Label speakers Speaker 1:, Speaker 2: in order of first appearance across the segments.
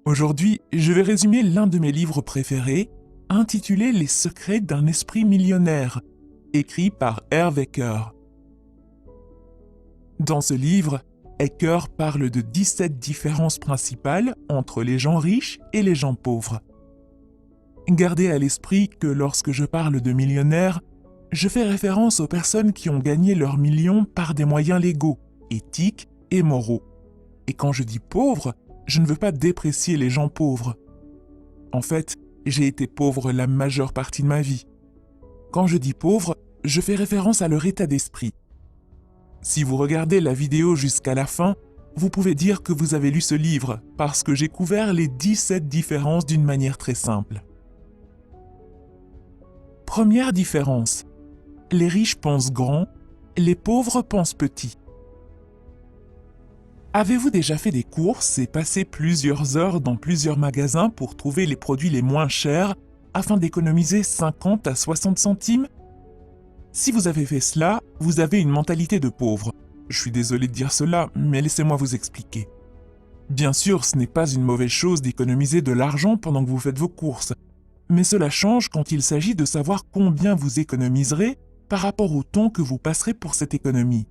Speaker 1: Aujourd'hui, je vais résumer l'un de mes livres préférés, intitulé Les secrets d'un esprit millionnaire, écrit par Hervé Ecker. Dans ce livre, Ecker parle de 17 différences principales entre les gens riches et les gens pauvres. Gardez à l'esprit que lorsque je parle de millionnaires, je fais référence aux personnes qui ont gagné leurs millions par des moyens légaux, éthiques et moraux. Et quand je dis pauvre, je ne veux pas déprécier les gens pauvres. En fait, j'ai été pauvre la majeure partie de ma vie. Quand je dis pauvre, je fais référence à leur état d'esprit. Si vous regardez la vidéo jusqu'à la fin, vous pouvez dire que vous avez lu ce livre parce que j'ai couvert les 17 différences d'une manière très simple. Première différence. Les riches pensent grand, les pauvres pensent petit. Avez-vous déjà fait des courses et passé plusieurs heures dans plusieurs magasins pour trouver les produits les moins chers afin d'économiser 50 à 60 centimes? Si vous avez fait cela, vous avez une mentalité de pauvre. Je suis désolé de dire cela, mais laissez-moi vous expliquer. Bien sûr, ce n'est pas une mauvaise chose d'économiser de l'argent pendant que vous faites vos courses, mais cela change quand il s'agit de savoir combien vous économiserez par rapport au temps que vous passerez pour cette économie.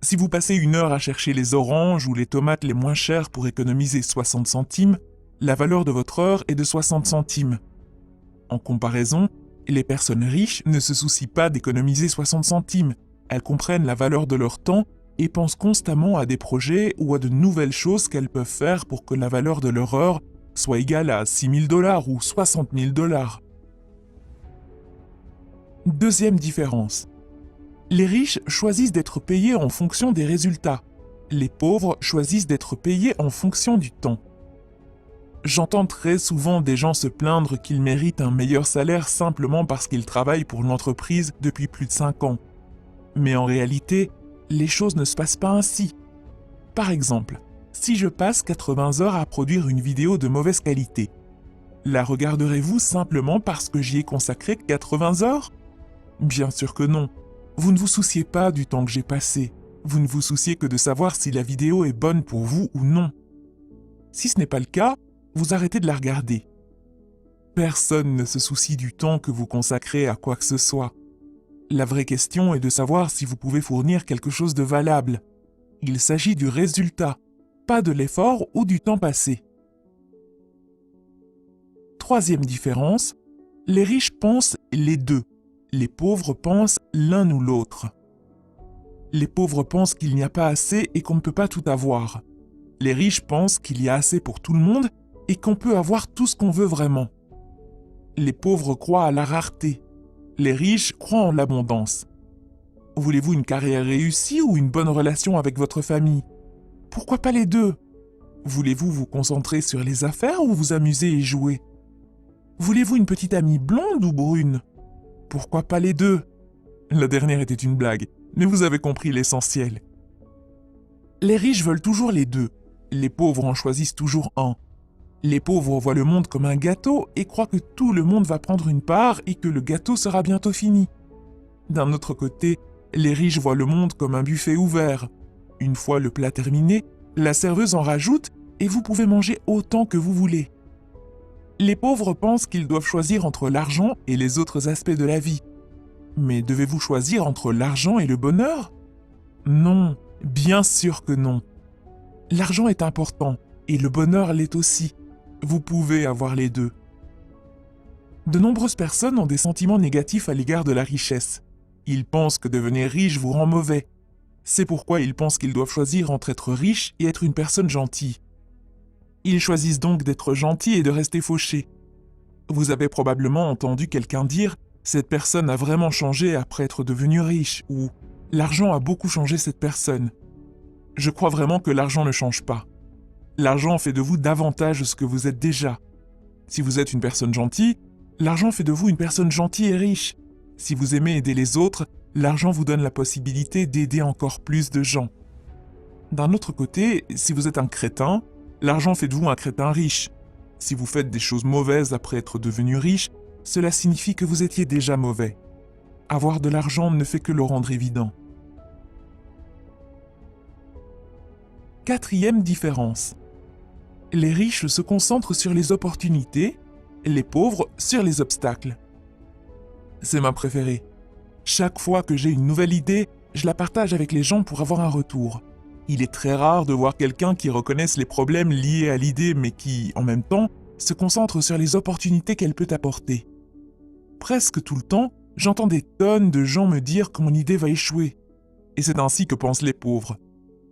Speaker 1: Si vous passez 1 heure à chercher les oranges ou les tomates les moins chères pour économiser 60 centimes, la valeur de votre heure est de 60 centimes. En comparaison, les personnes riches ne se soucient pas d'économiser 60 centimes. Elles comprennent la valeur de leur temps et pensent constamment à des projets ou à de nouvelles choses qu'elles peuvent faire pour que la valeur de leur heure soit égale à 6 000 $ ou 60 000 $. Deuxième différence. Les riches choisissent d'être payés en fonction des résultats. Les pauvres choisissent d'être payés en fonction du temps. J'entends très souvent des gens se plaindre qu'ils méritent un meilleur salaire simplement parce qu'ils travaillent pour l'entreprise depuis plus de 5 ans. Mais en réalité, les choses ne se passent pas ainsi. Par exemple, si je passe 80 heures à produire une vidéo de mauvaise qualité, la regarderez-vous simplement parce que j'y ai consacré 80 heures? Bien sûr que non. Vous ne vous souciez pas du temps que j'ai passé. Vous ne vous souciez que de savoir si la vidéo est bonne pour vous ou non. Si ce n'est pas le cas, vous arrêtez de la regarder. Personne ne se soucie du temps que vous consacrez à quoi que ce soit. La vraie question est de savoir si vous pouvez fournir quelque chose de valable. Il s'agit du résultat, pas de l'effort ou du temps passé. Troisième différence, les riches pensent les deux. Les pauvres pensent l'un ou l'autre. Les pauvres pensent qu'il n'y a pas assez et qu'on ne peut pas tout avoir. Les riches pensent qu'il y a assez pour tout le monde et qu'on peut avoir tout ce qu'on veut vraiment. Les pauvres croient à la rareté. Les riches croient en l'abondance. Voulez-vous une carrière réussie ou une bonne relation avec votre famille? Pourquoi pas les deux? Voulez-vous vous concentrer sur les affaires ou vous amuser et jouer? Voulez-vous une petite amie blonde ou brune? Pourquoi pas les deux? La dernière était une blague, mais vous avez compris l'essentiel. Les riches veulent toujours les deux. Les pauvres en choisissent toujours un. Les pauvres voient le monde comme un gâteau et croient que tout le monde va prendre une part et que le gâteau sera bientôt fini. D'un autre côté, les riches voient le monde comme un buffet ouvert. Une fois le plat terminé, la serveuse en rajoute et vous pouvez manger autant que vous voulez. Les pauvres pensent qu'ils doivent choisir entre l'argent et les autres aspects de la vie. Mais devez-vous choisir entre l'argent et le bonheur? Non, bien sûr que non. L'argent est important et le bonheur l'est aussi. Vous pouvez avoir les deux. De nombreuses personnes ont des sentiments négatifs à l'égard de la richesse. Ils pensent que devenir riche vous rend mauvais. C'est pourquoi ils pensent qu'ils doivent choisir entre être riche et être une personne gentille. Ils choisissent donc d'être gentils et de rester fauchés. Vous avez probablement entendu quelqu'un dire « cette personne a vraiment changé après être devenue riche » ou « l'argent a beaucoup changé cette personne ». Je crois vraiment que l'argent ne change pas. L'argent fait de vous davantage ce que vous êtes déjà. Si vous êtes une personne gentille, l'argent fait de vous une personne gentille et riche. Si vous aimez aider les autres, l'argent vous donne la possibilité d'aider encore plus de gens. D'un autre côté, si vous êtes un crétin, l'argent fait de vous un crétin riche. Si vous faites des choses mauvaises après être devenu riche, cela signifie que vous étiez déjà mauvais. Avoir de l'argent ne fait que le rendre évident. Quatrième différence. Les riches se concentrent sur les opportunités, les pauvres sur les obstacles. C'est ma préférée. Chaque fois que j'ai une nouvelle idée, je la partage avec les gens pour avoir un retour. Il est très rare de voir quelqu'un qui reconnaisse les problèmes liés à l'idée mais qui, en même temps, se concentre sur les opportunités qu'elle peut apporter. Presque tout le temps, j'entends des tonnes de gens me dire que mon idée va échouer. Et c'est ainsi que pensent les pauvres.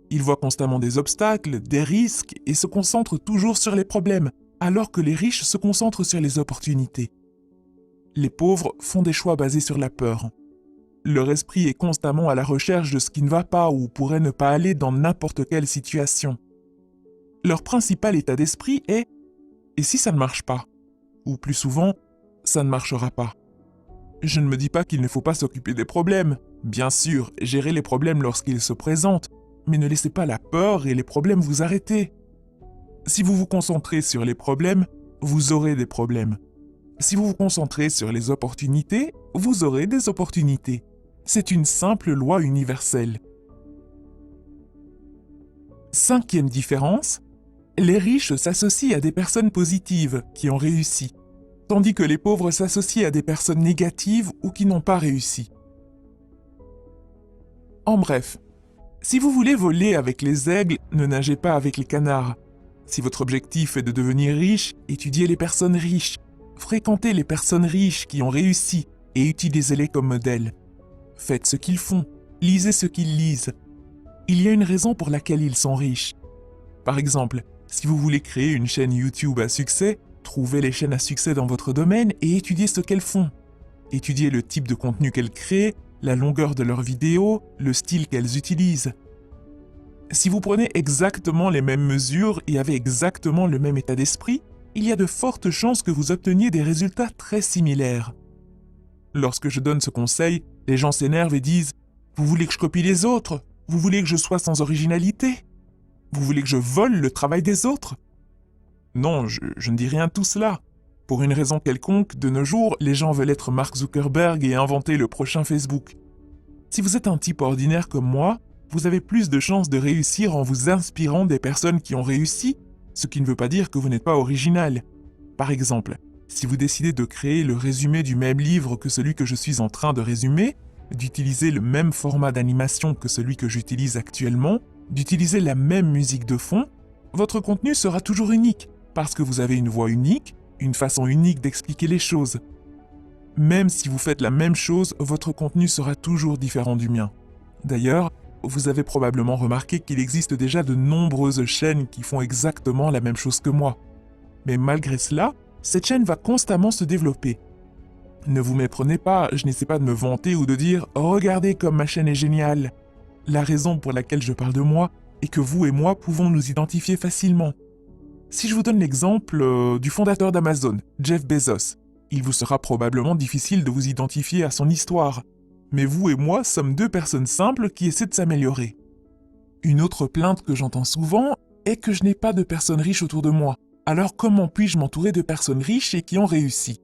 Speaker 1: Ils voient constamment des obstacles, des risques et se concentrent toujours sur les problèmes, alors que les riches se concentrent sur les opportunités. Les pauvres font des choix basés sur la peur. Leur esprit est constamment à la recherche de ce qui ne va pas ou pourrait ne pas aller dans n'importe quelle situation. Leur principal état d'esprit est « et si ça ne marche pas ?» ou plus souvent « ça ne marchera pas ». Je ne me dis pas qu'il ne faut pas s'occuper des problèmes. Bien sûr, gérez les problèmes lorsqu'ils se présentent, mais ne laissez pas la peur et les problèmes vous arrêter. Si vous vous concentrez sur les problèmes, vous aurez des problèmes. Si vous vous concentrez sur les opportunités, vous aurez des opportunités. C'est une simple loi universelle. Cinquième différence, les riches s'associent à des personnes positives qui ont réussi, tandis que les pauvres s'associent à des personnes négatives ou qui n'ont pas réussi. En bref, si vous voulez voler avec les aigles, ne nagez pas avec les canards. Si votre objectif est de devenir riche, étudiez les personnes riches. Fréquentez les personnes riches qui ont réussi et utilisez-les comme modèle. Faites ce qu'ils font, lisez ce qu'ils lisent. Il y a une raison pour laquelle ils sont riches. Par exemple, si vous voulez créer une chaîne YouTube à succès, trouvez les chaînes à succès dans votre domaine et étudiez ce qu'elles font. Étudiez le type de contenu qu'elles créent, la longueur de leurs vidéos, le style qu'elles utilisent. Si vous prenez exactement les mêmes mesures et avez exactement le même état d'esprit, il y a de fortes chances que vous obteniez des résultats très similaires. Lorsque je donne ce conseil, les gens s'énervent et disent « Vous voulez que je copie les autres? Vous voulez que je sois sans originalité? Vous voulez que je vole le travail des autres ?» Non, je ne dis rien de tout cela. Pour une raison quelconque, de nos jours, les gens veulent être Mark Zuckerberg et inventer le prochain Facebook. Si vous êtes un type ordinaire comme moi, vous avez plus de chances de réussir en vous inspirant des personnes qui ont réussi, ce qui ne veut pas dire que vous n'êtes pas original. Par exemple, si vous décidez de créer le résumé du même livre que celui que je suis en train de résumer, d'utiliser le même format d'animation que celui que j'utilise actuellement, d'utiliser la même musique de fond, votre contenu sera toujours unique, parce que vous avez une voix unique, une façon unique d'expliquer les choses. Même si vous faites la même chose, votre contenu sera toujours différent du mien. D'ailleurs, vous avez probablement remarqué qu'il existe déjà de nombreuses chaînes qui font exactement la même chose que moi. Mais malgré cela, cette chaîne va constamment se développer. Ne vous méprenez pas, je n'essaie pas de me vanter ou de dire « Regardez comme ma chaîne est géniale ». La raison pour laquelle je parle de moi est que vous et moi pouvons nous identifier facilement. Si je vous donne l'exemple du fondateur d'Amazon, Jeff Bezos, il vous sera probablement difficile de vous identifier à son histoire. Mais vous et moi sommes deux personnes simples qui essaient de s'améliorer. Une autre plainte que j'entends souvent est que je n'ai pas de personnes riches autour de moi. Alors comment puis-je m'entourer de personnes riches et qui ont réussi?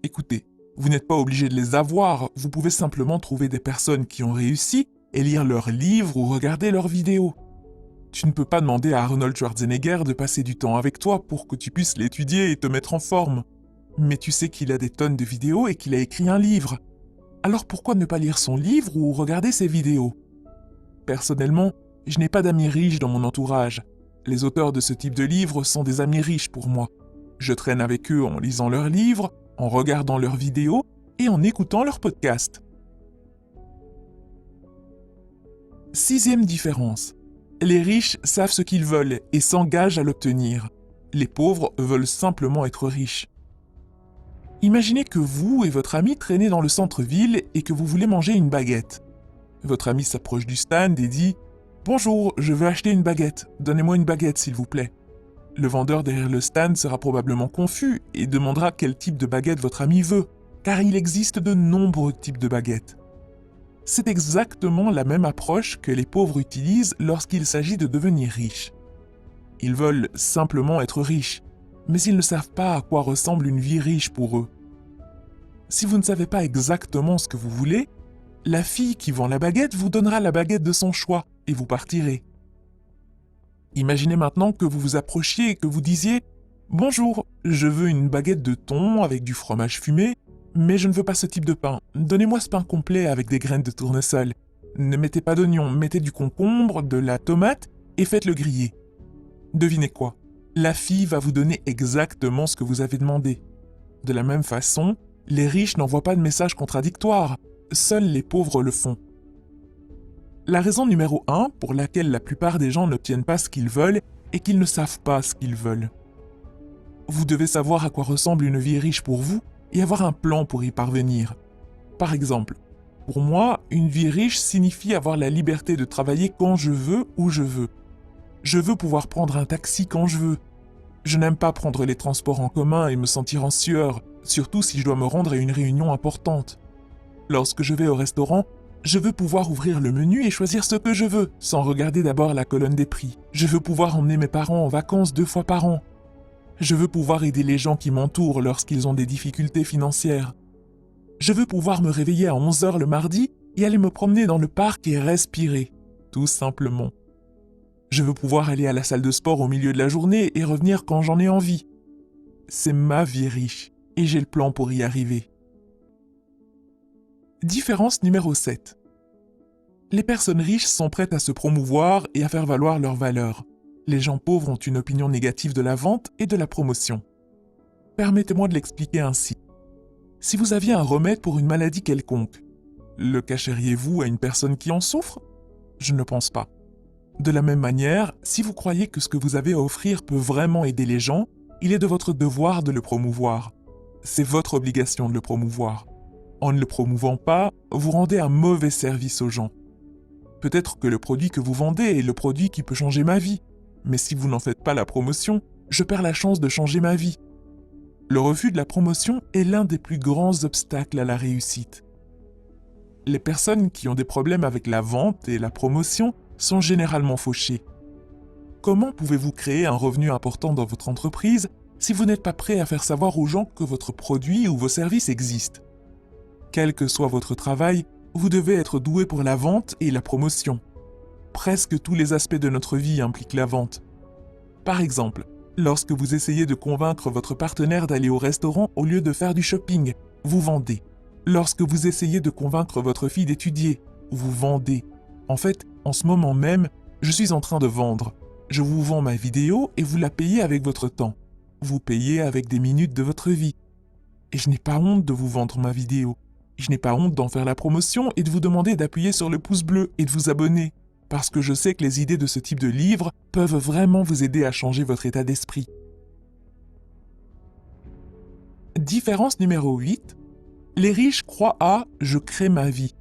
Speaker 1: Écoutez, vous n'êtes pas obligé de les avoir, vous pouvez simplement trouver des personnes qui ont réussi et lire leurs livres ou regarder leurs vidéos. Tu ne peux pas demander à Arnold Schwarzenegger de passer du temps avec toi pour que tu puisses l'étudier et te mettre en forme. Mais tu sais qu'il a des tonnes de vidéos et qu'il a écrit un livre. Alors pourquoi ne pas lire son livre ou regarder ses vidéos? Personnellement, je n'ai pas d'amis riches dans mon entourage. Les auteurs de ce type de livres sont des amis riches pour moi. Je traîne avec eux en lisant leurs livres, en regardant leurs vidéos et en écoutant leurs podcasts. Sixième différence. Les riches savent ce qu'ils veulent et s'engagent à l'obtenir. Les pauvres veulent simplement être riches. Imaginez que vous et votre ami traînez dans le centre-ville et que vous voulez manger une baguette. Votre ami s'approche du stand et dit « Bonjour, je veux acheter une baguette. Donnez-moi une baguette, s'il vous plaît. » Le vendeur derrière le stand sera probablement confus et demandera quel type de baguette votre ami veut, car il existe de nombreux types de baguettes. C'est exactement la même approche que les pauvres utilisent lorsqu'il s'agit de devenir riches. Ils veulent simplement être riches, mais ils ne savent pas à quoi ressemble une vie riche pour eux. Si vous ne savez pas exactement ce que vous voulez, la fille qui vend la baguette vous donnera la baguette de son choix et vous partirez. Imaginez maintenant que vous vous approchiez et que vous disiez « Bonjour, je veux une baguette de thon avec du fromage fumé, mais je ne veux pas ce type de pain. Donnez-moi ce pain complet avec des graines de tournesol. Ne mettez pas d'oignon, mettez du concombre, de la tomate et faites-le griller. » Devinez quoi? La fille va vous donner exactement ce que vous avez demandé. De la même façon, les riches n'envoient pas de messages contradictoires. Seuls les pauvres le font. La raison numéro 1 pour laquelle la plupart des gens n'obtiennent pas ce qu'ils veulent est qu'ils ne savent pas ce qu'ils veulent. Vous devez savoir à quoi ressemble une vie riche pour vous et avoir un plan pour y parvenir. Par exemple, pour moi, une vie riche signifie avoir la liberté de travailler quand je veux, où je veux. Je veux pouvoir prendre un taxi quand je veux. Je n'aime pas prendre les transports en commun et me sentir en sueur, surtout si je dois me rendre à une réunion importante. Lorsque je vais au restaurant, je veux pouvoir ouvrir le menu et choisir ce que je veux, sans regarder d'abord la colonne des prix. Je veux pouvoir emmener mes parents en vacances 2 fois par an. Je veux pouvoir aider les gens qui m'entourent lorsqu'ils ont des difficultés financières. Je veux pouvoir me réveiller à 11 h le mardi et aller me promener dans le parc et respirer, tout simplement. Je veux pouvoir aller à la salle de sport au milieu de la journée et revenir quand j'en ai envie. C'est ma vie riche et j'ai le plan pour y arriver. Différence numéro 7. Les personnes riches sont prêtes à se promouvoir et à faire valoir leurs valeurs. Les gens pauvres ont une opinion négative de la vente et de la promotion. Permettez-moi de l'expliquer ainsi. Si vous aviez un remède pour une maladie quelconque, le cacheriez-vous à une personne qui en souffre? Je ne pense pas. De la même manière, si vous croyez que ce que vous avez à offrir peut vraiment aider les gens, il est de votre devoir de le promouvoir. C'est votre obligation de le promouvoir. En ne le promouvant pas, vous rendez un mauvais service aux gens. Peut-être que le produit que vous vendez est le produit qui peut changer ma vie, mais si vous n'en faites pas la promotion, je perds la chance de changer ma vie. Le refus de la promotion est l'un des plus grands obstacles à la réussite. Les personnes qui ont des problèmes avec la vente et la promotion sont généralement fauchées. Comment pouvez-vous créer un revenu important dans votre entreprise si vous n'êtes pas prêt à faire savoir aux gens que votre produit ou vos services existent? Quel que soit votre travail, vous devez être doué pour la vente et la promotion. Presque tous les aspects de notre vie impliquent la vente. Par exemple, lorsque vous essayez de convaincre votre partenaire d'aller au restaurant au lieu de faire du shopping, vous vendez. Lorsque vous essayez de convaincre votre fille d'étudier, vous vendez. En fait, en ce moment même, je suis en train de vendre. Je vous vends ma vidéo et vous la payez avec votre temps. Vous payez avec des minutes de votre vie. Et je n'ai pas honte de vous vendre ma vidéo. Je n'ai pas honte d'en faire la promotion et de vous demander d'appuyer sur le pouce bleu et de vous abonner, parce que je sais que les idées de ce type de livre peuvent vraiment vous aider à changer votre état d'esprit. Différence numéro 8. Les riches croient à « je crée ma vie ».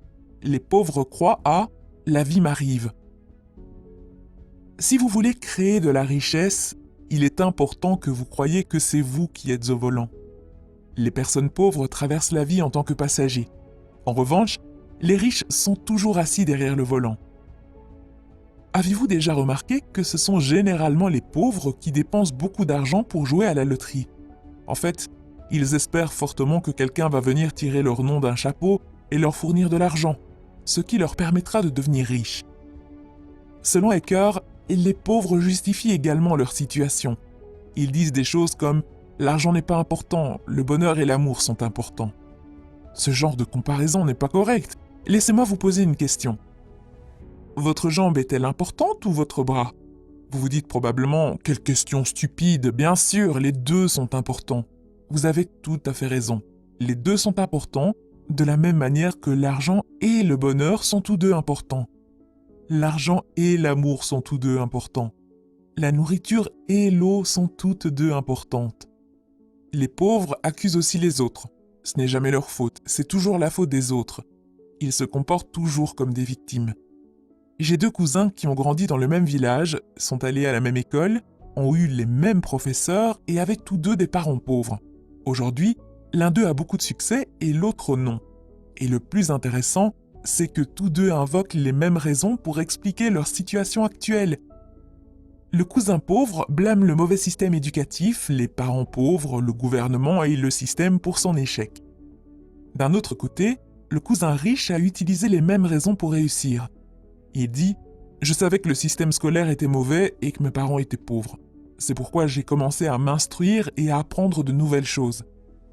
Speaker 1: Les pauvres croient à « la vie m'arrive ». Si vous voulez créer de la richesse, il est important que vous croyiez que c'est vous qui êtes au volant. Les personnes pauvres traversent la vie en tant que passagers. En revanche, les riches sont toujours assis derrière le volant. Avez-vous déjà remarqué que ce sont généralement les pauvres qui dépensent beaucoup d'argent pour jouer à la loterie? En fait, ils espèrent fortement que quelqu'un va venir tirer leur nom d'un chapeau et leur fournir de l'argent, ce qui leur permettra de devenir riches. Selon Ecker, les pauvres justifient également leur situation. Ils disent des choses comme « l'argent n'est pas important, le bonheur et l'amour sont importants ». Ce genre de comparaison n'est pas correct. Laissez-moi vous poser une question. Votre jambe est-elle importante ou votre bras? Vous vous dites probablement « quelle question stupide, bien sûr, les deux sont importants ». Vous avez tout à fait raison. Les deux sont importants, de la même manière que l'argent et le bonheur sont tous deux importants. L'argent et l'amour sont tous deux importants. La nourriture et l'eau sont toutes deux importantes. Les pauvres accusent aussi les autres. Ce n'est jamais leur faute, c'est toujours la faute des autres. Ils se comportent toujours comme des victimes. J'ai 2 cousins qui ont grandi dans le même village, sont allés à la même école, ont eu les mêmes professeurs et avaient tous deux des parents pauvres. Aujourd'hui, l'un d'eux a beaucoup de succès et l'autre non. Et le plus intéressant, c'est que tous deux invoquent les mêmes raisons pour expliquer leur situation actuelle. Le cousin pauvre blâme le mauvais système éducatif, les parents pauvres, le gouvernement et le système pour son échec. D'un autre côté, le cousin riche a utilisé les mêmes raisons pour réussir. Il dit « Je savais que le système scolaire était mauvais et que mes parents étaient pauvres. C'est pourquoi j'ai commencé à m'instruire et à apprendre de nouvelles choses.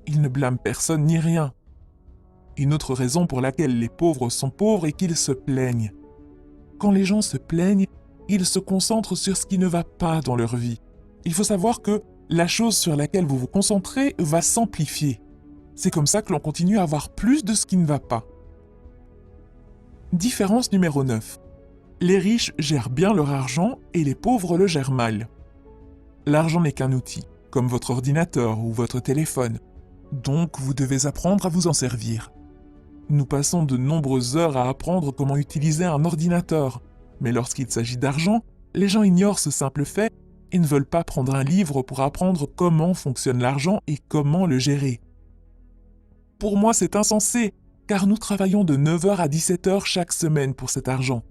Speaker 1: Ils ne blâment personne ni rien. Une autre raison pour laquelle les pauvres sont pauvres est qu'ils se plaignent. Quand les gens se plaignent, ils se concentrent sur ce qui ne va pas dans leur vie. Il faut savoir que la chose sur laquelle vous vous concentrez va s'amplifier. C'est comme ça que l'on continue à avoir plus de ce qui ne va pas. Différence numéro 9. Les riches gèrent bien leur argent et les pauvres le gèrent mal. L'argent n'est qu'un outil, comme votre ordinateur ou votre téléphone. Donc vous devez apprendre à vous en servir. Nous passons de nombreuses heures à apprendre comment utiliser un ordinateur, mais lorsqu'il s'agit d'argent, les gens ignorent ce simple fait et ne veulent pas prendre un livre pour apprendre comment fonctionne l'argent et comment le gérer. Pour moi, c'est insensé, car nous travaillons de 9h à 17h chaque semaine pour cet argent.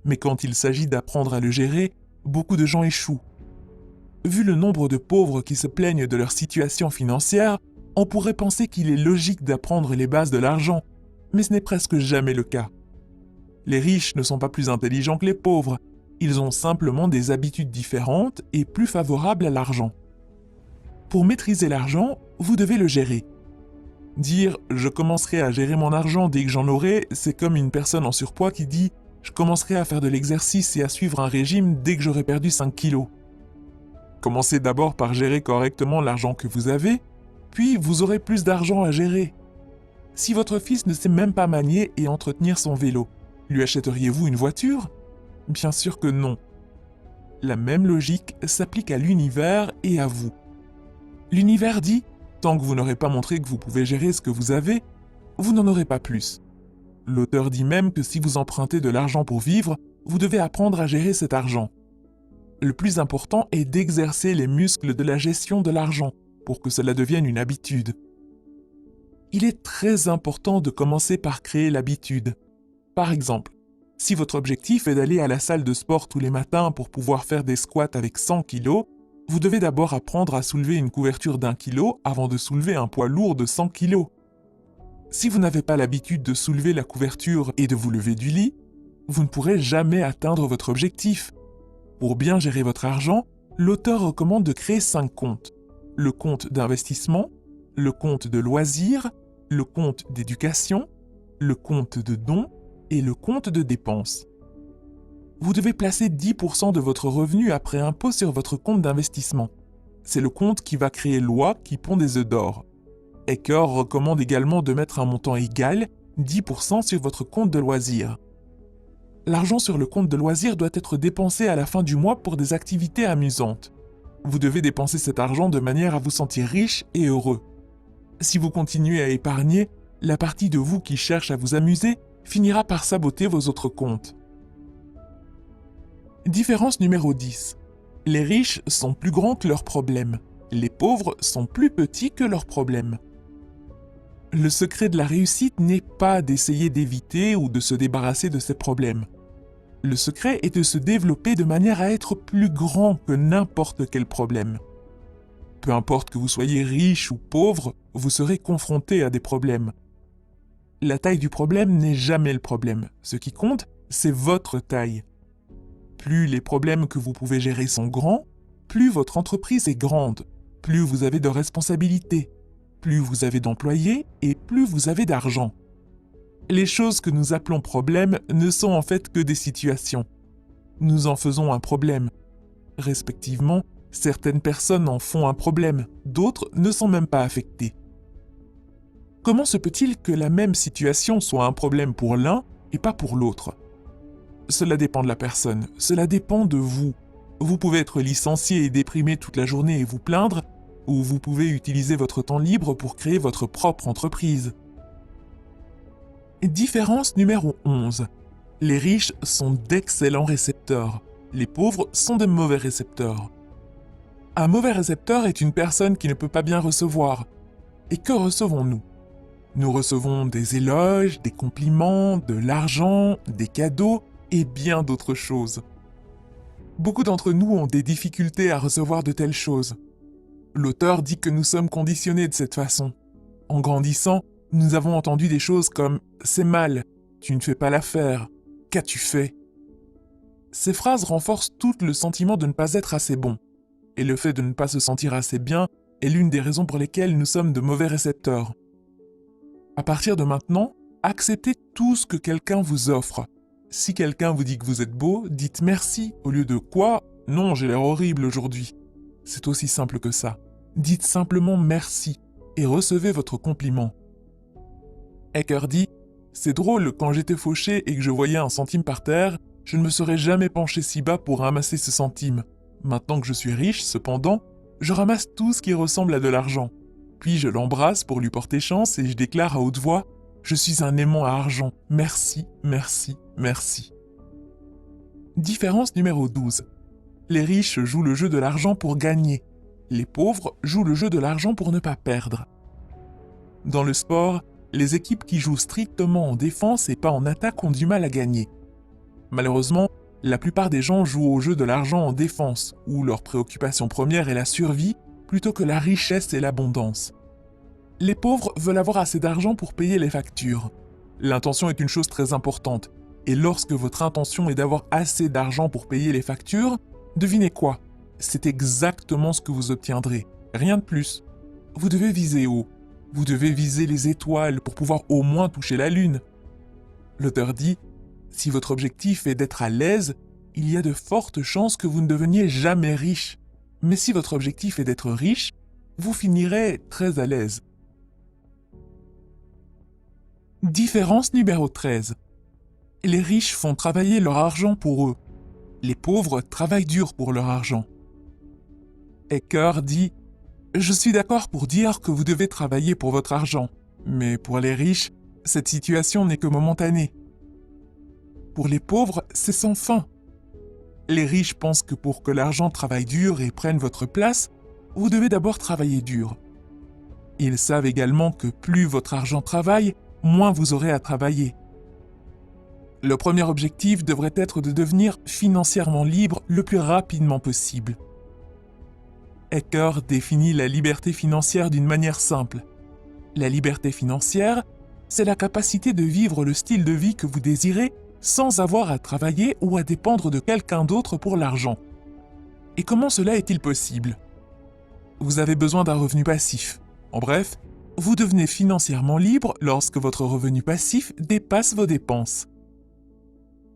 Speaker 1: Mais quand il s'agit d'apprendre à le gérer, beaucoup de gens échouent. Vu le nombre de pauvres qui se plaignent de leur situation financière, on pourrait penser qu'il est logique d'apprendre les bases de l'argent, mais ce n'est presque jamais le cas. Les riches ne sont pas plus intelligents que les pauvres, ils ont simplement des habitudes différentes et plus favorables à l'argent. Pour maîtriser l'argent, vous devez le gérer. Dire « je commencerai à gérer mon argent dès que j'en aurai », c'est comme une personne en surpoids qui dit « je commencerai à faire de l'exercice et à suivre un régime dès que j'aurai perdu 5 kilos ». Commencez d'abord par gérer correctement l'argent que vous avez, puis vous aurez plus d'argent à gérer. Si votre fils ne sait même pas manier et entretenir son vélo, lui achèteriez-vous une voiture? Bien sûr que non. La même logique s'applique à l'univers et à vous. L'univers dit « tant que vous n'aurez pas montré que vous pouvez gérer ce que vous avez, vous n'en aurez pas plus ». L'auteur dit même que si vous empruntez de l'argent pour vivre, vous devez apprendre à gérer cet argent. Le plus important est d'exercer les muscles de la gestion de l'argent pour que cela devienne une habitude. Il est très important de commencer par créer l'habitude. Par exemple, si votre objectif est d'aller à la salle de sport tous les matins pour pouvoir faire des squats avec 100 kg, vous devez d'abord apprendre à soulever une couverture d'1 kg avant de soulever un poids lourd de 100 kg. Si vous n'avez pas l'habitude de soulever la couverture et de vous lever du lit, vous ne pourrez jamais atteindre votre objectif. Pour bien gérer votre argent, l'auteur recommande de créer 5 comptes. Le compte d'investissement, le compte de loisirs, le compte d'éducation, le compte de dons et le compte de dépenses. Vous devez placer 10% de votre revenu après impôt sur votre compte d'investissement. C'est le compte qui va créer l'oie qui pond des œufs d'or. Ecker recommande également de mettre un montant égal, 10% sur votre compte de loisirs. L'argent sur le compte de loisirs doit être dépensé à la fin du mois pour des activités amusantes. Vous devez dépenser cet argent de manière à vous sentir riche et heureux. Si vous continuez à épargner, la partie de vous qui cherche à vous amuser finira par saboter vos autres comptes. Différence numéro 10. Les riches sont plus grands que leurs problèmes. Les pauvres sont plus petits que leurs problèmes. Le secret de la réussite n'est pas d'essayer d'éviter ou de se débarrasser de ses problèmes. Le secret est de se développer de manière à être plus grand que n'importe quel problème. Peu importe que vous soyez riche ou pauvre, vous serez confronté à des problèmes. La taille du problème n'est jamais le problème. Ce qui compte, c'est votre taille. Plus les problèmes que vous pouvez gérer sont grands, plus votre entreprise est grande, plus vous avez de responsabilités, plus vous avez d'employés et plus vous avez d'argent. Les choses que nous appelons problèmes ne sont en fait que des situations. Nous en faisons un problème. Respectivement, certaines personnes en font un problème, d'autres ne sont même pas affectées. Comment se peut-il que la même situation soit un problème pour l'un et pas pour l'autre? Cela dépend de la personne, cela dépend de vous. Vous pouvez être licencié et déprimé toute la journée et vous plaindre, ou vous pouvez utiliser votre temps libre pour créer votre propre entreprise. Différence numéro 11. Les riches sont d'excellents récepteurs. Les pauvres sont de mauvais récepteurs. Un mauvais récepteur est une personne qui ne peut pas bien recevoir. Et que recevons-nous? Nous recevons des éloges, des compliments, de l'argent, des cadeaux et bien d'autres choses. Beaucoup d'entre nous ont des difficultés à recevoir de telles choses. L'auteur dit que nous sommes conditionnés de cette façon. En grandissant, nous avons entendu des choses comme « c'est mal, tu ne fais pas l'affaire, qu'as-tu fait ?» Ces phrases renforcent tout le sentiment de ne pas être assez bon. Et le fait de ne pas se sentir assez bien est l'une des raisons pour lesquelles nous sommes de mauvais récepteurs. À partir de maintenant, acceptez tout ce que quelqu'un vous offre. Si quelqu'un vous dit que vous êtes beau, dites merci au lieu de quoi « Non, j'ai l'air horrible aujourd'hui ». C'est aussi simple que ça. Dites simplement merci et recevez votre compliment. Ecker dit « C'est drôle, quand j'étais fauché et que je voyais un centime par terre, je ne me serais jamais penché si bas pour ramasser ce centime. Maintenant que je suis riche, cependant, je ramasse tout ce qui ressemble à de l'argent. Puis je l'embrasse pour lui porter chance et je déclare à haute voix « Je suis un aimant à argent. Merci, merci, merci. » Différence numéro 12. Les riches jouent le jeu de l'argent pour gagner. Les pauvres jouent le jeu de l'argent pour ne pas perdre. Dans le sport, les équipes qui jouent strictement en défense et pas en attaque ont du mal à gagner. Malheureusement, la plupart des gens jouent au jeu de l'argent en défense, où leur préoccupation première est la survie plutôt que la richesse et l'abondance. Les pauvres veulent avoir assez d'argent pour payer les factures. L'intention est une chose très importante, et lorsque votre intention est d'avoir assez d'argent pour payer les factures, devinez quoi? C'est exactement ce que vous obtiendrez, rien de plus. Vous devez viser haut, vous devez viser les étoiles pour pouvoir au moins toucher la lune. L'auteur dit « Si votre objectif est d'être à l'aise, il y a de fortes chances que vous ne deveniez jamais riche. Mais si votre objectif est d'être riche, vous finirez très à l'aise. » Différence numéro 13. Les riches font travailler leur argent pour eux. Les pauvres travaillent dur pour leur argent. Ecker dit « Je suis d'accord pour dire que vous devez travailler pour votre argent, mais pour les riches, cette situation n'est que momentanée. Pour les pauvres, c'est sans fin. Les riches pensent que pour que l'argent travaille dur et prenne votre place, vous devez d'abord travailler dur. Ils savent également que plus votre argent travaille, moins vous aurez à travailler. Le premier objectif devrait être de devenir financièrement libre le plus rapidement possible. Ecker définit la liberté financière d'une manière simple. La liberté financière, c'est la capacité de vivre le style de vie que vous désirez sans avoir à travailler ou à dépendre de quelqu'un d'autre pour l'argent. Et comment cela est-il possible? Vous avez besoin d'un revenu passif. En bref, vous devenez financièrement libre lorsque votre revenu passif dépasse vos dépenses.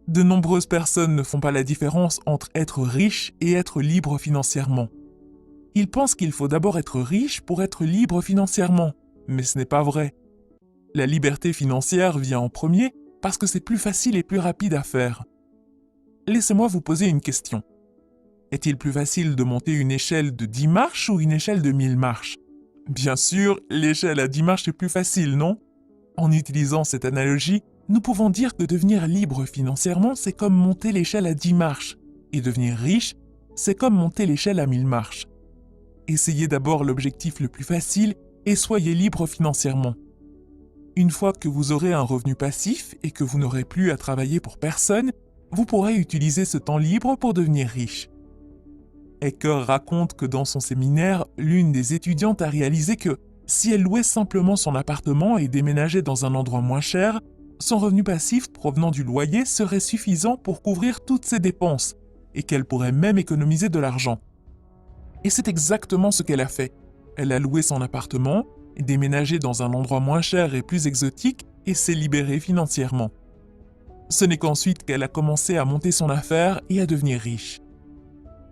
Speaker 1: De nombreuses personnes ne font pas la différence entre être riche et être libre financièrement. Ils pensent qu'il faut d'abord être riche pour être libre financièrement, mais ce n'est pas vrai. La liberté financière vient en premier parce que c'est plus facile et plus rapide à faire. Laissez-moi vous poser une question. Est-il plus facile de monter une échelle de 10 marches ou une échelle de 1000 marches? Bien sûr, l'échelle à 10 marches est plus facile, non? En utilisant cette analogie, nous pouvons dire que devenir libre financièrement, c'est comme monter l'échelle à 10 marches, et devenir riche, c'est comme monter l'échelle à 1000 marches. Essayez d'abord l'objectif le plus facile et soyez libre financièrement. Une fois que vous aurez un revenu passif et que vous n'aurez plus à travailler pour personne, vous pourrez utiliser ce temps libre pour devenir riche. Ecker raconte que dans son séminaire, l'une des étudiantes a réalisé que si elle louait simplement son appartement et déménageait dans un endroit moins cher, son revenu passif provenant du loyer serait suffisant pour couvrir toutes ses dépenses et qu'elle pourrait même économiser de l'argent. Et c'est exactement ce qu'elle a fait. Elle a loué son appartement, déménagé dans un endroit moins cher et plus exotique et s'est libérée financièrement. Ce n'est qu'ensuite qu'elle a commencé à monter son affaire et à devenir riche.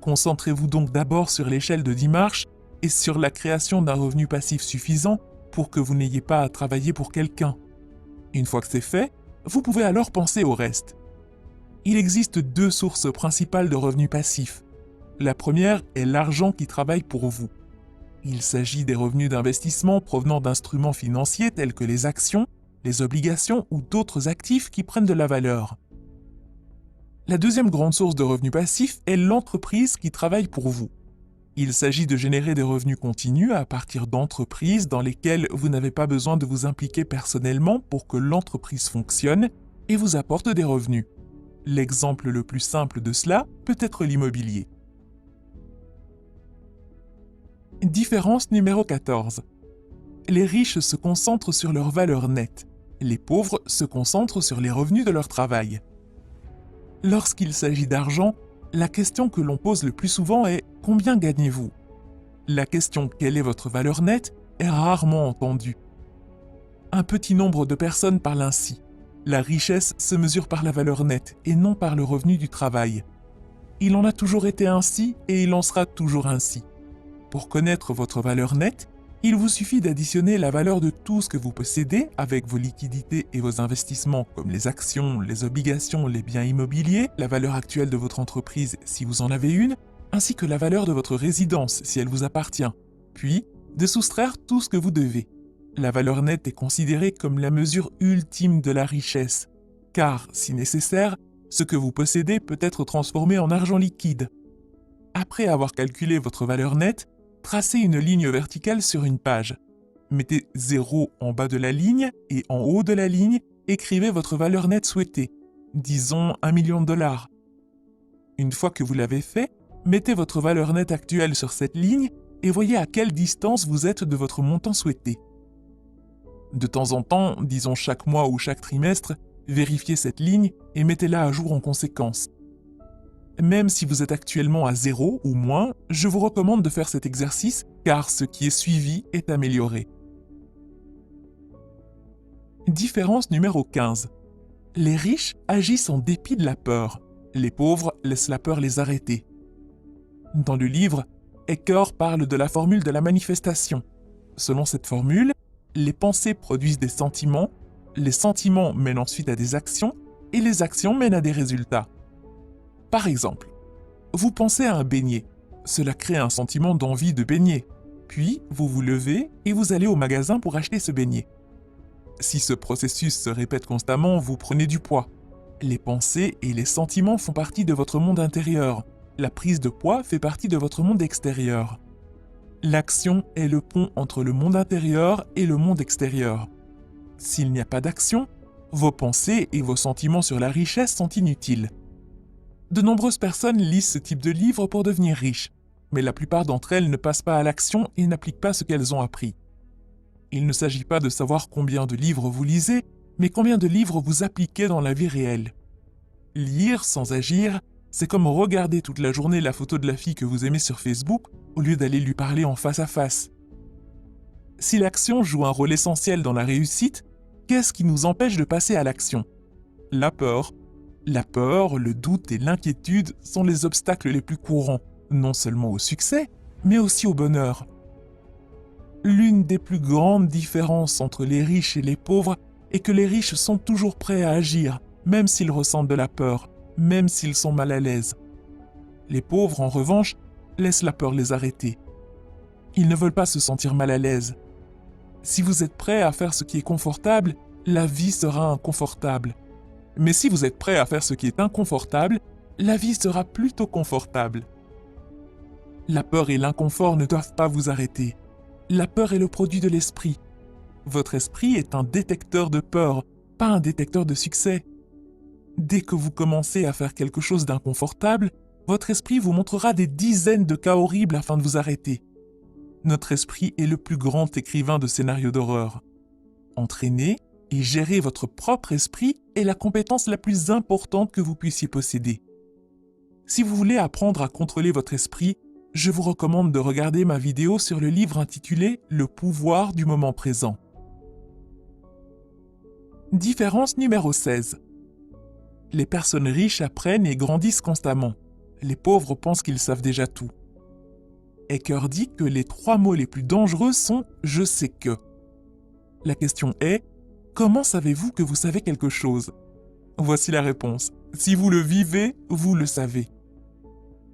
Speaker 1: Concentrez-vous donc d'abord sur l'échelle de 10 marches et sur la création d'un revenu passif suffisant pour que vous n'ayez pas à travailler pour quelqu'un. Une fois que c'est fait, vous pouvez alors penser au reste. Il existe 2 sources principales de revenus passifs. La première est l'argent qui travaille pour vous. Il s'agit des revenus d'investissement provenant d'instruments financiers tels que les actions, les obligations ou d'autres actifs qui prennent de la valeur. La deuxième grande source de revenus passifs est l'entreprise qui travaille pour vous. Il s'agit de générer des revenus continus à partir d'entreprises dans lesquelles vous n'avez pas besoin de vous impliquer personnellement pour que l'entreprise fonctionne et vous apporte des revenus. L'exemple le plus simple de cela peut être l'immobilier. Différence numéro 14. Les riches se concentrent sur leur valeur nette. Les pauvres se concentrent sur les revenus de leur travail. Lorsqu'il s'agit d'argent, la question que l'on pose le plus souvent est « Combien gagnez-vous » La question « Quelle est votre valeur nette » est rarement entendue. Un petit nombre de personnes parlent ainsi. La richesse se mesure par la valeur nette et non par le revenu du travail. Il en a toujours été ainsi et il en sera toujours ainsi. Pour connaître votre valeur nette, il vous suffit d'additionner la valeur de tout ce que vous possédez avec vos liquidités et vos investissements comme les actions, les obligations, les biens immobiliers, la valeur actuelle de votre entreprise si vous en avez une, ainsi que la valeur de votre résidence si elle vous appartient, puis de soustraire tout ce que vous devez. La valeur nette est considérée comme la mesure ultime de la richesse, car, si nécessaire, ce que vous possédez peut être transformé en argent liquide. Après avoir calculé votre valeur nette, tracez une ligne verticale sur une page. Mettez 0 en bas de la ligne et en haut de la ligne, écrivez votre valeur nette souhaitée, disons 1 million de dollars. Une fois que vous l'avez fait, mettez votre valeur nette actuelle sur cette ligne et voyez à quelle distance vous êtes de votre montant souhaité. De temps en temps, disons chaque mois ou chaque trimestre, vérifiez cette ligne et mettez-la à jour en conséquence. Même si vous êtes actuellement à 0 ou moins, je vous recommande de faire cet exercice car ce qui est suivi est amélioré. Différence numéro 15. Les riches agissent en dépit de la peur. Les pauvres laissent la peur les arrêter. Dans le livre, Ecker parle de la formule de la manifestation. Selon cette formule, les pensées produisent des sentiments, les sentiments mènent ensuite à des actions et les actions mènent à des résultats. Par exemple, vous pensez à un beignet. Cela crée un sentiment d'envie de beignet. Puis, vous vous levez et vous allez au magasin pour acheter ce beignet. Si ce processus se répète constamment, vous prenez du poids. Les pensées et les sentiments font partie de votre monde intérieur. La prise de poids fait partie de votre monde extérieur. L'action est le pont entre le monde intérieur et le monde extérieur. S'il n'y a pas d'action, vos pensées et vos sentiments sur la richesse sont inutiles. De nombreuses personnes lisent ce type de livre pour devenir riches, mais la plupart d'entre elles ne passent pas à l'action et n'appliquent pas ce qu'elles ont appris. Il ne s'agit pas de savoir combien de livres vous lisez, mais combien de livres vous appliquez dans la vie réelle. Lire sans agir, c'est comme regarder toute la journée la photo de la fille que vous aimez sur Facebook au lieu d'aller lui parler en face à face. Si l'action joue un rôle essentiel dans la réussite, qu'est-ce qui nous empêche de passer à l'action ? La peur. La peur, le doute et l'inquiétude sont les obstacles les plus courants, non seulement au succès, mais aussi au bonheur. L'une des plus grandes différences entre les riches et les pauvres est que les riches sont toujours prêts à agir, même s'ils ressentent de la peur, même s'ils sont mal à l'aise. Les pauvres, en revanche, laissent la peur les arrêter. Ils ne veulent pas se sentir mal à l'aise. Si vous êtes prêt à faire ce qui est confortable, la vie sera inconfortable. Mais si vous êtes prêt à faire ce qui est inconfortable, la vie sera plutôt confortable. La peur et l'inconfort ne doivent pas vous arrêter. La peur est le produit de l'esprit. Votre esprit est un détecteur de peur, pas un détecteur de succès. Dès que vous commencez à faire quelque chose d'inconfortable, votre esprit vous montrera des dizaines de cas horribles afin de vous arrêter. Notre esprit est le plus grand écrivain de scénarios d'horreur. Entraîner et gérer votre propre esprit est la compétence la plus importante que vous puissiez posséder. Si vous voulez apprendre à contrôler votre esprit, je vous recommande de regarder ma vidéo sur le livre intitulé « Le pouvoir du moment présent ». Différence numéro 16. Les personnes riches apprennent et grandissent constamment. Les pauvres pensent qu'ils savent déjà tout. Ecker dit que les 3 mots les plus dangereux sont « je sais que ». La question est « comment savez-vous que vous savez quelque chose ?» Voici la réponse. Si vous le vivez, vous le savez.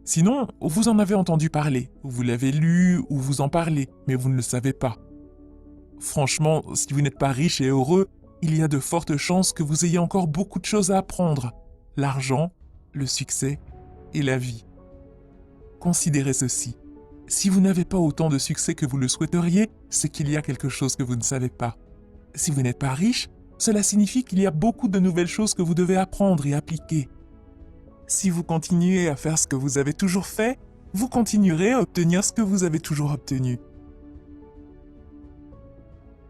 Speaker 1: Sinon, vous en avez entendu parler, vous l'avez lu ou vous en parlez, mais vous ne le savez pas. Franchement, si vous n'êtes pas riche et heureux, il y a de fortes chances que vous ayez encore beaucoup de choses à apprendre. L'argent, le succès et la vie. Considérez ceci. Si vous n'avez pas autant de succès que vous le souhaiteriez, c'est qu'il y a quelque chose que vous ne savez pas. Si vous n'êtes pas riche, cela signifie qu'il y a beaucoup de nouvelles choses que vous devez apprendre et appliquer. Si vous continuez à faire ce que vous avez toujours fait, vous continuerez à obtenir ce que vous avez toujours obtenu.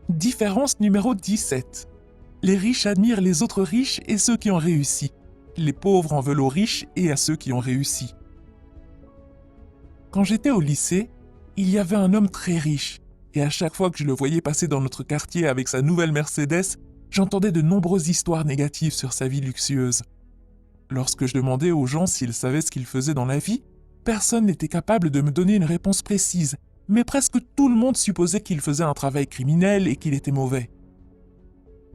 Speaker 1: Différence numéro 17. Les riches admirent les autres riches et ceux qui ont réussi. Les pauvres en veulent aux riches et à ceux qui ont réussi. Quand j'étais au lycée, il y avait un homme très riche, et à chaque fois que je le voyais passer dans notre quartier avec sa nouvelle Mercedes, j'entendais de nombreuses histoires négatives sur sa vie luxueuse. Lorsque je demandais aux gens s'ils savaient ce qu'ils faisaient dans la vie, personne n'était capable de me donner une réponse précise, mais presque tout le monde supposait qu'il faisait un travail criminel et qu'il était mauvais.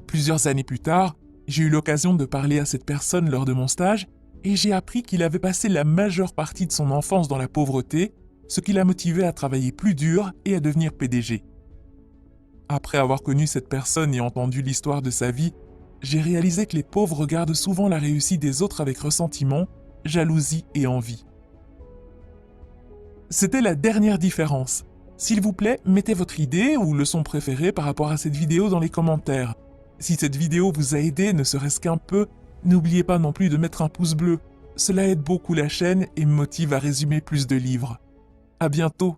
Speaker 1: Plusieurs années plus tard, j'ai eu l'occasion de parler à cette personne lors de mon stage et j'ai appris qu'il avait passé la majeure partie de son enfance dans la pauvreté, ce qui l'a motivé à travailler plus dur et à devenir PDG. Après avoir connu cette personne et entendu l'histoire de sa vie, j'ai réalisé que les pauvres regardent souvent la réussite des autres avec ressentiment, jalousie et envie. C'était la dernière différence. S'il vous plaît, mettez votre idée ou leçon préférée par rapport à cette vidéo dans les commentaires. Si cette vidéo vous a aidé, ne serait-ce qu'un peu, n'oubliez pas non plus de mettre un pouce bleu. Cela aide beaucoup la chaîne et me motive à résumer plus de livres. À bientôt!